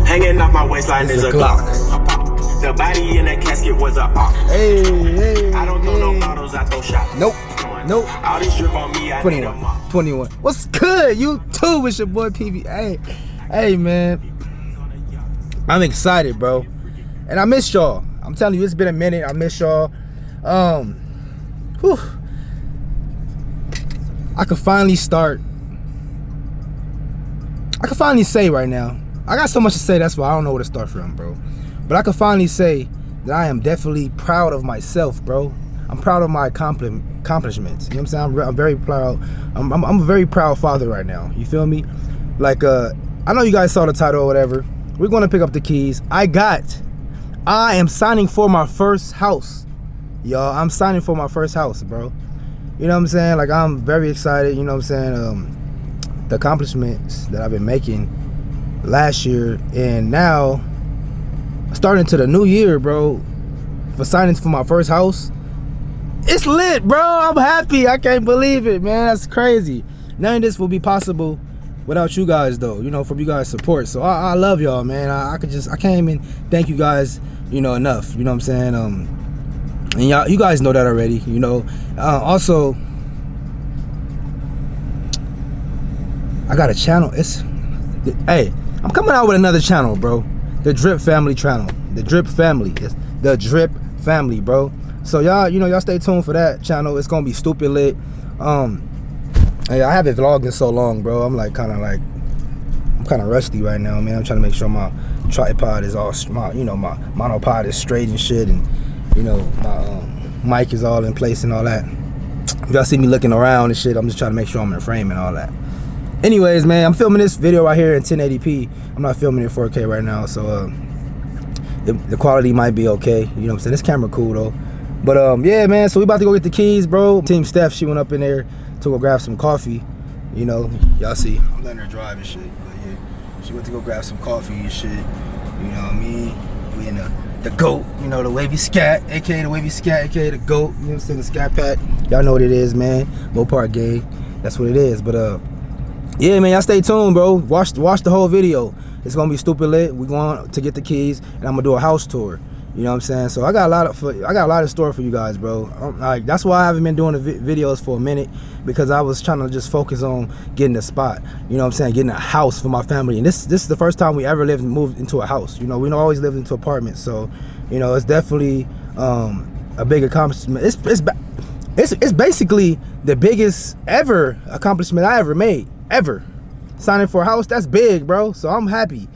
Hanging off my waistline is a Glock. The body in that casket was a op. Hey. I don't throw no bottles, I throw shots. Nope. All this drip on me, I 21. What's good? You too with your boy PV. Hey, man. I'm excited, bro. And I miss y'all. I'm telling you, it's been a minute. I miss y'all. Whew. I can finally start. I can finally say right now. I got so much to say, that's why I don't know where to start from, bro. But I can finally say that I am definitely proud of myself, bro. I'm proud of my accomplishments. You know what I'm saying? I'm very proud. I'm a very proud father right now. You feel me? Like, I know you guys saw the title or whatever. We're going to pick up the keys. I am signing for my first house. Y'all, I'm signing for my first house, bro. You know what I'm saying? Like, I'm very excited. You know what I'm saying? The accomplishments that I've been making last year and now starting to the new year, bro, for signing for my first house. It's lit, bro. I'm happy. I can't believe it, man. That's crazy. None of this will be possible without you guys, though, you know, from you guys' support. So I love y'all, man. I can't even thank you guys, you know, enough. You know what I'm saying? And y'all, you guys know that already, you know. Also, I got a channel. Hey, I'm coming out with another channel, bro. The Drip Family channel. The Drip Family. It's the Drip Family, bro. So y'all, you know, y'all stay tuned for that channel. It's gonna be stupid lit. Hey, I haven't vlogged in so long, bro. I'm kind of rusty right now, man. I'm trying to make sure my tripod is all, my monopod is straight and shit, and you know, my mic is all in place and all that. If y'all see me looking around and shit, I'm just trying to make sure I'm in frame and all that. Anyways, man, I'm filming this video right here in 1080p. I'm not filming it in 4K right now, so the quality might be okay. You know what I'm saying? This camera cool though. But yeah, man. So we about to go get the keys, bro. Team Steph, she went up in there to go grab some coffee. You know, y'all see, I'm letting her drive and shit. But yeah, she went to go grab some coffee and shit. You know what I mean? We in the GOAT, you know, the wavy scat, aka the wavy scat, aka the GOAT. You know what I'm saying? The scat pack. Y'all know what it is, man. Mopar gang. That's what it is. But yeah, man, y'all stay tuned, bro. Watch the whole video. It's gonna be stupid lit. We're going to get the keys, and I'm gonna do a house tour. You know what I'm saying? So I got a lot in store for you guys, bro. Like, that's why I haven't been doing the videos for a minute, because I was trying to just focus on getting a spot. You know what I'm saying? Getting a house for my family. And this is the first time we ever moved into a house. You know, we always lived into apartments. So, you know, it's definitely a big accomplishment. It's basically the biggest ever accomplishment I ever made. Ever. Signing for a house, that's big, bro. So I'm happy.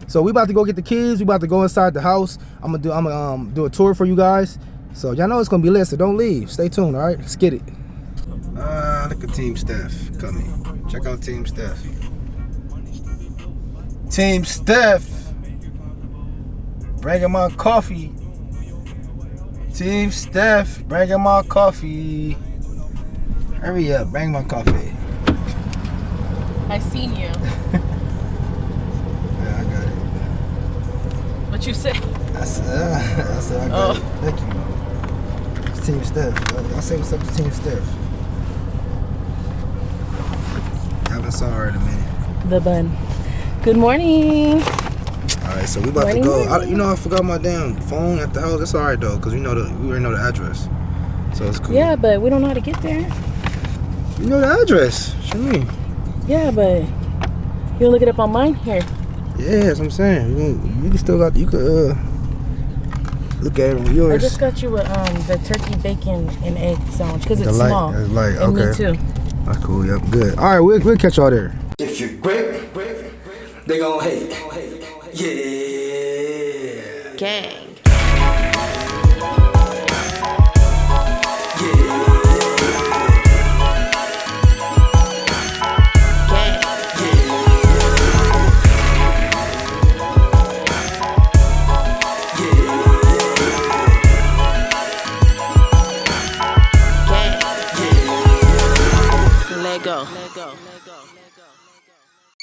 So we about to go get the keys. We about to go inside the house. I'm gonna do a tour for you guys. So y'all know it's gonna be lit, so don't leave. Stay tuned, all right? Let's get it. Look at Team Steph coming. Check out Team Steph. Team Steph. Bringing my coffee. Team Steph, bringing my coffee. Hurry up, bring my coffee. I seen you. What you say? I said I got it. Thank you. It's Team Steph. I say what's up to Team Steph. Haven't saw her in a minute. The bun. Good morning. Alright, so we about to go. You know, I forgot my damn phone at the house. It's alright though, because we already know the address. So it's cool. Yeah, but we don't know how to get there. You know the address. What you mean? Yeah, but you'll look it up on mine here. Yeah, that's what I'm saying. You can still look at it on yours. I just got you the turkey bacon and egg sandwich because it's small. It's light. And okay. me too. That's cool. Yep, good. All right, we'll catch y'all there. If you're great, they gon' hate. Yeah. Gang.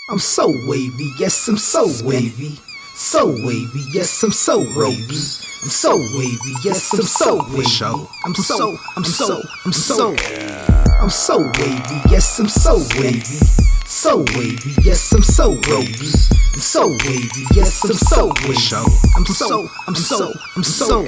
I'm so wavy, yes, I'm so wavy. So wavy, yes, I'm so wavy. I'm so wavy, yes, I'm so wavy. I'm so wavy, yes, I'm so wavy. So wavy, yes, I'm so wavy. I'm so wavy, yes, I'm so wavy. I'm so.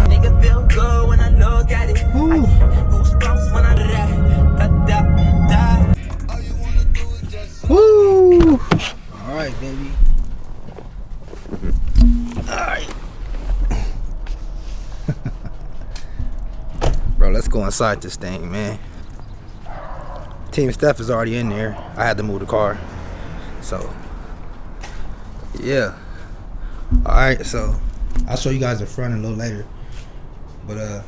Nigga feel good when I look at it. I get goosebumps when I do that. Woo! Alright, baby. Alright. Bro, let's go inside this thing, man. Team Steph is already in there. I had to move the car. So, yeah. Alright, so I'll show you guys the front a little later. But,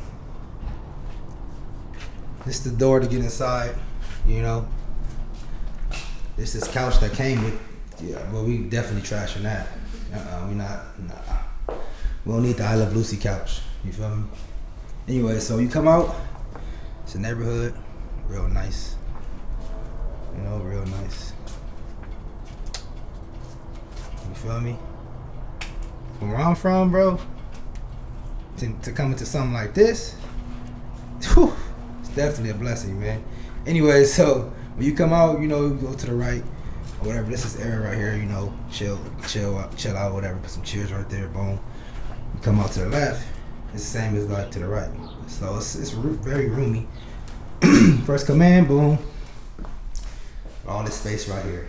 this is the door to get inside, you know. This is couch that came with. Yeah, well, we definitely trashing that. We not. Nah. We don't need the I Love Lucy couch. You feel me? Anyway, so you come out. It's a neighborhood, real nice. You know, real nice. You feel me? From where I'm from, bro, to come into something like this, whew, it's definitely a blessing, man. Anyway, so when you come out, you know, you go to the right or whatever. This is area right here, you know, chill out, whatever. Put some chairs right there, boom. You come out to the left, it's the same as like to the right. So it's very roomy. First come in, boom. All this space right here.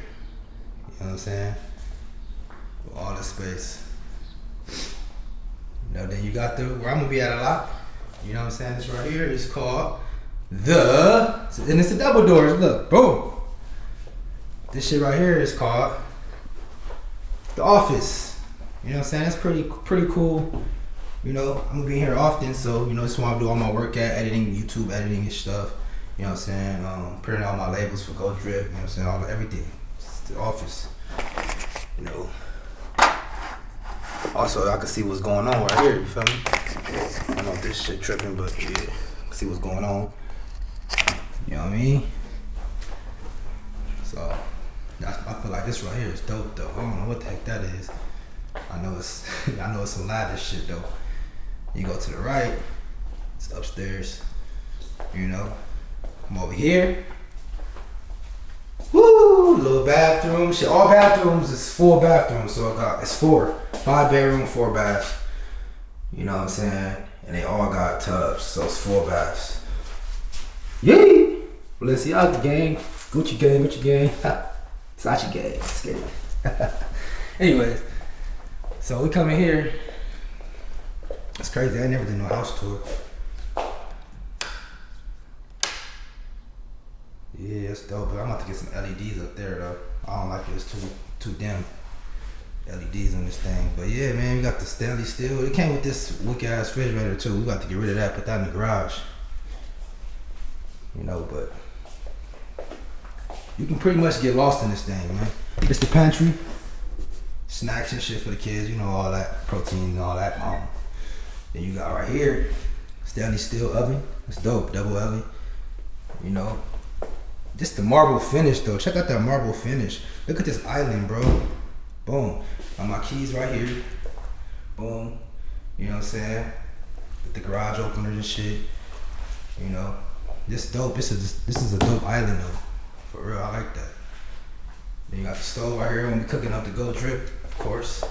You know what I'm saying? All this space. You know, then you got where I'm gonna be at a lot. You know what I'm saying? This right here is called and it's the double doors. Look, boom. This shit right here is called the office. You know what I'm saying? It's pretty cool. You know, I'm gonna be here often, so you know, this is where I do all my work at, editing, YouTube editing and stuff. You know what I'm saying? Printing out my labels for Go Drip. You know what I'm saying? Everything. It's the office. You know. Also, I can see what's going on right here. You feel me? I don't know if this shit tripping, but yeah, I can see what's going on. You know what I mean? So, I feel like this right here is dope though. I don't know what the heck that is. I know it's some lavish shit though. You go to the right, it's upstairs. You know, come over here. Woo! Little bathroom. Shit, all bathrooms is 4 bathrooms, so it's 4. 5 bedroom, 4 baths. You know what I'm saying? And they all got tubs, so it's 4 baths. Yay! Balenciaga gang, Gucci gang, Sachi gang. Let's get it. Anyways, so we come in here. It's crazy. I never did no house tour. Yeah, it's dope. But I'm about to get some LEDs up there though. I don't like it. It's too dim. LEDs on this thing. But yeah, man, we got the stainless steel. It came with this wick ass refrigerator too. We got to get rid of that. Put that in the garage. You know, but you can pretty much get lost in this thing, man. It's the pantry. Snacks and shit for the kids. You know, all that protein and all that. Then you got right here, stainless steel oven. It's dope. Double oven. You know. Just the marble finish though. Check out that marble finish. Look at this island, bro. Boom. Got my keys right here. Boom. You know what I'm saying? With the garage openers and shit. You know. This dope. This is a dope island though. For real, I like that. Then you got the stove right here when we cooking up the Go Drip, of course.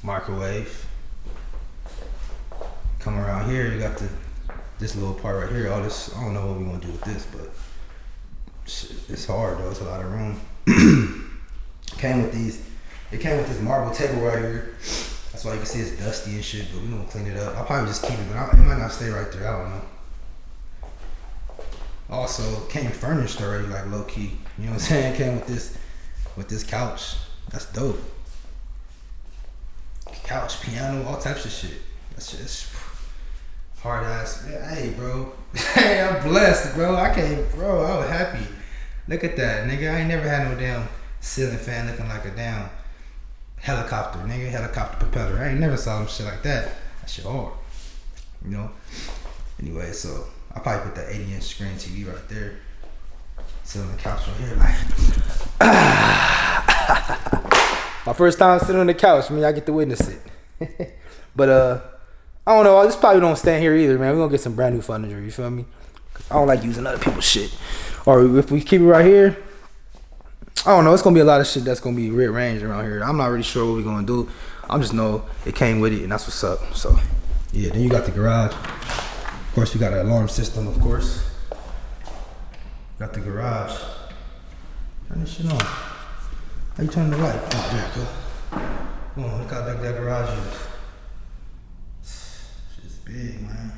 Microwave. Come around here, you got this little part right here. All this, I don't know what we're gonna do with this, but shit, it's hard though. It's a lot of room. It came with this marble table right here. That's why you can see it's dusty and shit, but we're gonna clean it up. I'll probably just keep it, but it might not stay right there. I don't know. Also, came furnished already, like low key. You know what I'm saying? Came with this couch. That's dope. Couch, piano, all types of shit. That's just hard ass. Hey, bro. Hey, I'm blessed, bro. I was happy. Look at that, nigga. I ain't never had no damn ceiling fan looking like a damn helicopter, nigga. Helicopter propeller. I ain't never saw some shit like that. That shit hard. You know? Anyway, so I probably put that 80-inch screen TV right there. Sit on the couch right here, like. My first time sitting on the couch. I mean, I get to witness it. But I don't know. This probably don't stand here either, man. We're gonna get some brand new furniture. You feel me? I don't like using other people's shit. Or if we keep it right here, I don't know. It's gonna be a lot of shit that's gonna be rearranged around here. I'm not really sure what we're gonna do. I just know it came with it, and that's what's up. So yeah. Then you got the garage. Of course, we got an alarm system. Of course, got the garage. Turn this shit on. How you turn the light? Oh, there it go. Come on, look how big that garage is. Shit's big, man.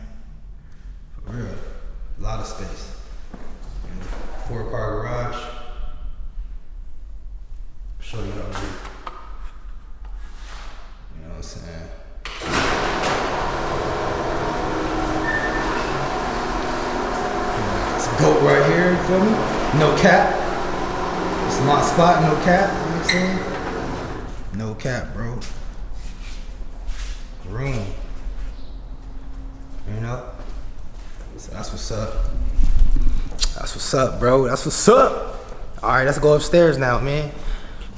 For real. A lot of space. 4-car garage. Show you how big. You know what I'm saying? It's a goat right here, you feel me? No cap. It's my spot, no cap. You know what I'm saying? No cap, bro. Room. You know? So that's what's up. That's what's up, bro. That's what's up. All right, let's go upstairs now, man.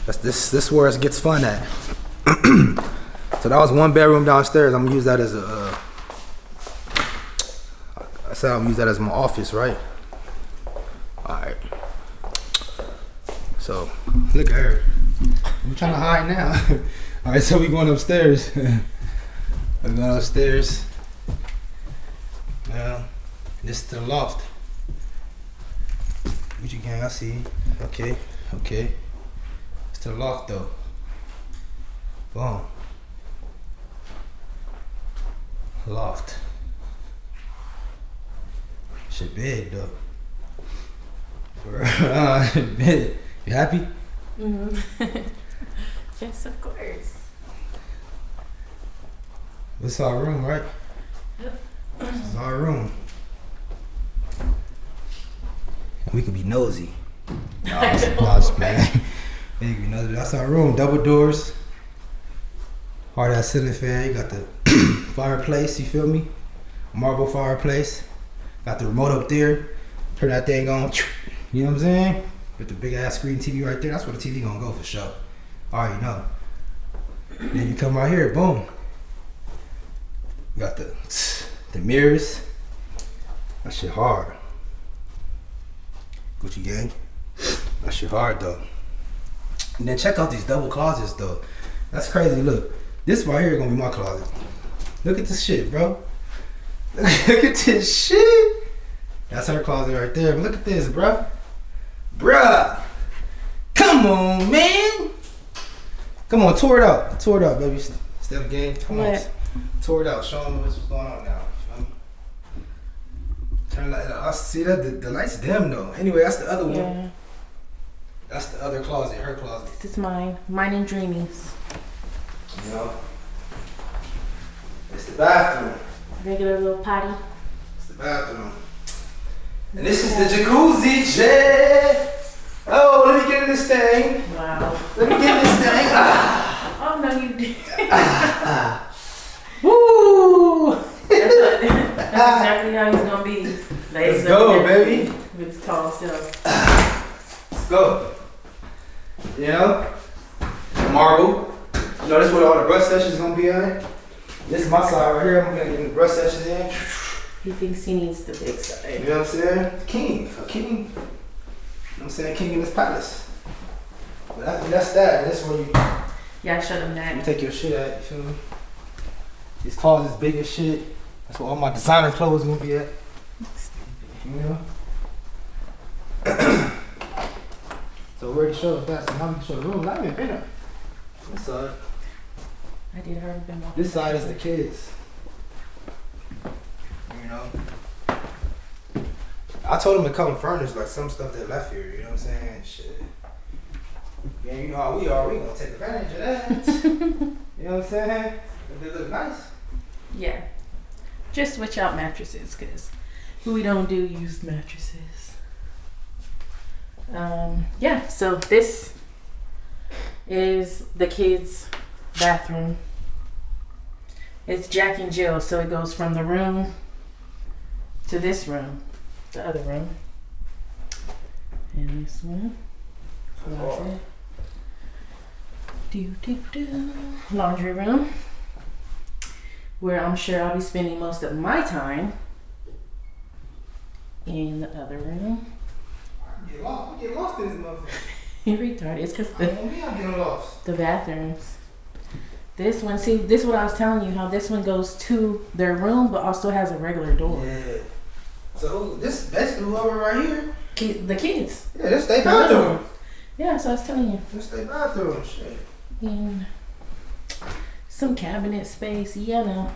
This is where it gets fun at. So that was 1 bedroom downstairs. I'm gonna use that as a. I said I'm gonna use that as my office, right? All right. So look at her. I'm trying to hide now. All right, so we going upstairs. We're going upstairs. Now, this is to the loft. Gucci gang, I see. Okay, okay. It's to the loft though. Boom. Loft. Shit big though. Big. You happy? Mm-hmm. Yes, of course. This is our room, right? Yep. This is our room. And we could be nosy. Nah, just playing. We could be nosy. That's our room. Double doors. Hard ass ceiling fan. You got the fireplace, you feel me? Marble fireplace. Got the remote up there. Turn that thing on. You know what I'm saying? With the big ass screen TV right there. That's where the TV gonna go for sure. I already know. Then you come right here, boom. You got the mirrors. That shit hard. Gucci gang. That shit hard though. And then check out these double closets though. That's crazy. Look, this right here gonna be my closet. Look at this shit, bro. Look at this shit. That's her closet right there. But look at this, bro. Bruh. Come on, man. Come on, tour it out. Tour it out, baby. Step game. Come on. Tour it out. Show them what's going on now. Turn light. I see that the light's dim though. Anyway, that's the other one. Yeah. That's the other closet, her closet. This is mine. Mine and Dreamy's. You know? It's the bathroom. Regular little potty. It's the bathroom. And this is the jacuzzi, Jay. Oh, let me get in this thing. Wow. Let me get in this thing. Oh no, you did. Woo! That's exactly how he's gonna be. Let's go, baby. With his tall self. Let's go. You know? Marble. You know, this is where all the brush sessions gonna be at. This is my side right here. I'm gonna get the brush sessions in. He thinks he needs the big side. You know what I'm saying? King. A king. You know what I'm saying? King in his palace. But that's that. That's where you Yeah, I showed him that. take your shit at. You feel me? These closets big as shit. That's where all my designer clothes gonna be at. You know? So we already showed the fast. Now we can show the room. I haven't been there. This side. I did her been walking. This side is the kids. You know? I told them to come furnish like some stuff they left here. You know what I'm saying? Shit. Yeah, you know how we are. We gonna take advantage of that. You know what I'm saying? If they look nice. Yeah. Just switch out mattresses because we don't do used mattresses. Yeah, so this is the kids' bathroom. It's Jack and Jill, so it goes from the room to this room, the other room. And this one. Closet. Laundry room, where I'm sure I'll be spending most of my time. In the other room. Get lost in this motherfucker. You retarded. It's because I'm getting lost. the bathrooms. This one, see, this is what I was telling you, how this one goes to their room, but also has a regular door. Yeah. So this basically whoever right here. The kids. Yeah, this their bathroom. Yeah, so I was telling you. This their bathroom. Shit. And some cabinet space. Yeah, no.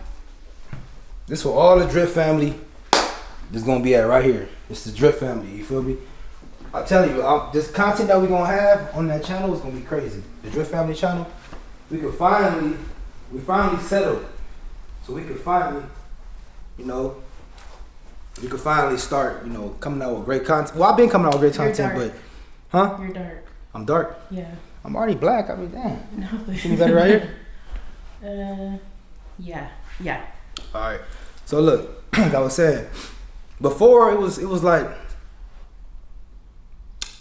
This for all the Drip family. This gonna be at right here. This is the Drip family. You feel me? I tell you, this content that we gonna have on that channel is gonna be crazy. The Drip family channel. We finally settled. So we could finally, start, coming out with great content. Well, I've been coming out with great content, but, huh? You're dark. I'm dark. Yeah. I'm already black. I mean, damn. No. See me better right here? Yeah. All right. So look, like I was saying, before it was like,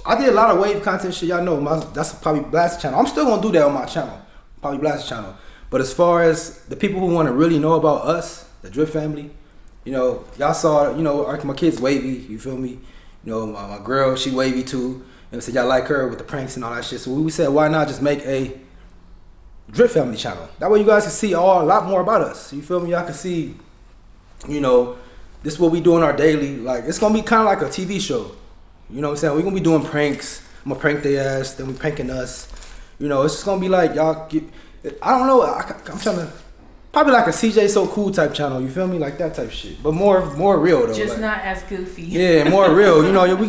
I did a lot of wave content shit. Y'all know that's probably Blast channel. I'm still gonna do that on my channel, probably Blast channel. But as far as the people who want to really know about us, the Drip family, y'all saw, my kid's wavy. You feel me? My girl, she wavy too. And so y'all like her with the pranks and all that shit. So we said, why not just make a Drip family channel? That way you guys can see a lot more about us. You feel me? Y'all can see, this is what we do in our daily. Like, it's gonna be kind of like a TV show. You know what I'm saying? We're gonna be doing pranks. I'm gonna prank their ass, then we pranking us. It's just gonna be like, y'all get, I don't know, I'm trying to, probably like a CJ So Cool type channel, you feel me? Like that type of shit. But more real though. Just like, not as goofy. Yeah, more real.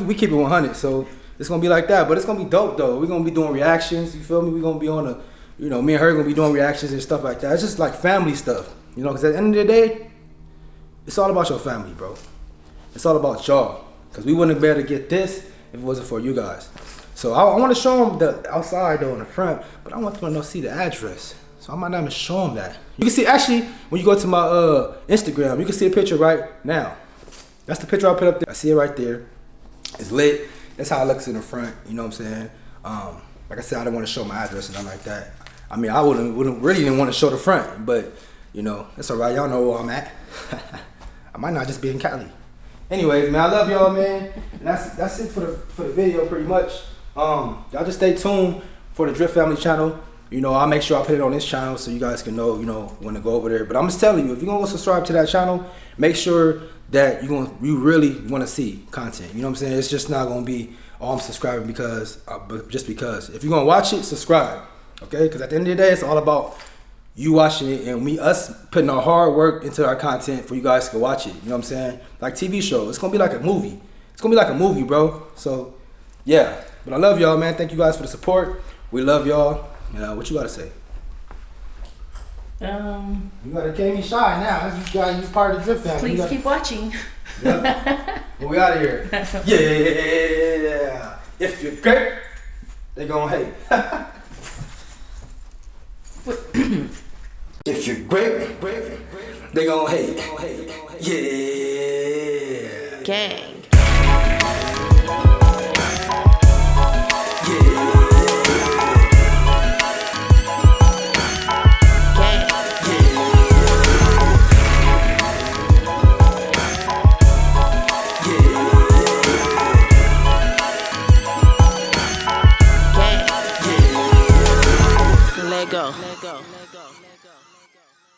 We keep it 100, so it's gonna be like that. But it's gonna be dope though. We're gonna be doing reactions, you feel me? We're gonna be on a, me and her gonna be doing reactions and stuff like that. It's just like family stuff, because at the end of the day, it's all about your family, bro. It's all about y'all. Because we wouldn't be able to get this if it wasn't for you guys. So I want to show them the outside though in the front, but I want them to see the address. So I might not even show them that. You can see, actually, when you go to my Instagram, you can see a picture right now. That's the picture I put up there. I see it right there. It's lit. That's how it looks in the front. You know what I'm saying? Like I said, I didn't want to show my address and nothing like that. I mean, I wouldn't really didn't want to show the front, but it's all right. Y'all know where I'm at. I might not just be in Cali. Anyways, man, I love y'all, man. And that's it for the video, pretty much. Y'all just stay tuned for the Drip family channel. I'll make sure I put it on this channel so you guys can know, when to go over there. But I'm just telling you, if you're gonna go subscribe to that channel, make sure that you really want to see content. You know what I'm saying? It's just not gonna be, oh, I'm subscribing just because. If you're gonna watch it, subscribe, okay? Because at the end of the day, it's all about you watching it and us putting our hard work into our content for you guys to watch it. You know what I'm saying? Like TV show. It's gonna be like a movie. It's gonna be like a movie, bro. So yeah. But I love y'all, man. Thank you guys for the support. We love y'all. What you gotta say? You gotta keep me shy now. You part of the Drip family. Please keep watching. Yeah. Well, we out of here. Yeah. If you're great, they gonna hate. If you're great, they gon' hate. Yeah. Gang.